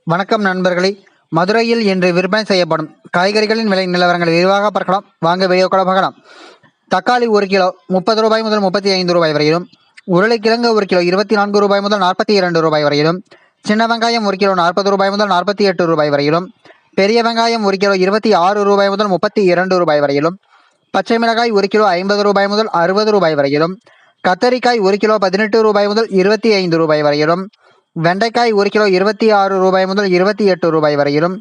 வணக்கம் நண்பர்களே. மதுரையில் இன்று விற்பனை செய்யப்படும் காய்கறிகளின் விலை நிலவரங்களை விரிவாக பார்க்கலாம். வாங்க வீடியோக்களை பார்க்கலாம். தக்காளி 1 கிலோ 30 ரூபாய் முதல் 35 ரூபாய் வரையிலும், உருளைக்கிழங்கு 1 கிலோ 24 ரூபாய் முதல் 42 ரூபாய் வரையிலும், சின்ன வெங்காயம் 1 கிலோ 40 ரூபாய் முதல் 48 ரூபாய் வரையிலும், பெரிய வெங்காயம் 1 கிலோ 26 ரூபாய் முதல் 32 ரூபாய் வரையிலும், பச்சை மிளகாய் 1 கிலோ 50 ரூபாய் முதல் 60 ரூபாய் வரையிலும், கத்தரிக்காய் 1 கிலோ 18 ரூபாய் முதல் 25 ரூபாய் வரையிலும், வெண்டைக்காய் 1 கிலோ 26 ரூபாய் முதல் 28 ரூபாய் வரையிலும்,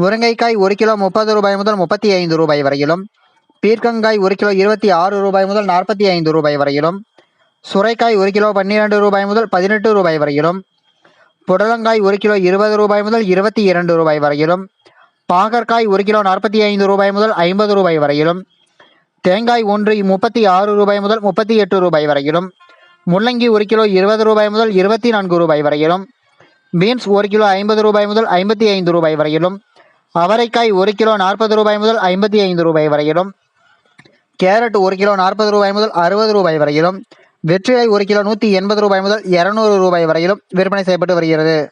முருங்கைக்காய் 1 கிலோ 30 ரூபாய் முதல் 35 ரூபாய் வரையிலும், பீர்க்கங்காய் 1 கிலோ 26 ரூபாய் முதல் 45 ரூபாய் வரையிலும், சுரைக்காய் 1 கிலோ 12 ரூபாய் முதல் 18 ரூபாய் வரையிலும், புடலங்காய் 1 கிலோ 20 ரூபாய் முதல் 22 ரூபாய் வரையிலும், பாகற்காய் 1 கிலோ 45 ரூபாய் முதல் 50 ரூபாய் வரையிலும், தேங்காய் 1 36 ரூபாய் முதல் 38 ரூபாய் வரையிலும், முள்ளங்கி 1 கிலோ 20 ரூபாய் முதல் 24 ரூபாய் வரையிலும், பீன்ஸ் 1 கிலோ 50 ரூபாய் முதல் 55 ரூபாய் வரையிலும், அவரைக்காய் 1 கிலோ 40 ரூபாய் முதல் 55 ரூபாய் வரையிலும், கேரட் 1 கிலோ 40 ரூபாய் முதல் 60 ரூபாய் வரையிலும், வெற்றிலை 1 கிலோ 180 ரூபாய் முதல் 200 ரூபாய் வரையிலும் விற்பனை செய்யப்பட்டு வருகிறது.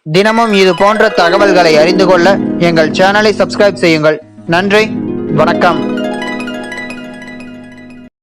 தினமும் இது போன்ற தகவல்களை அறிந்து கொள்ள எங்கள் சேனலை சப்ஸ்கிரைப் செய்யுங்கள். நன்றி, வணக்கம்.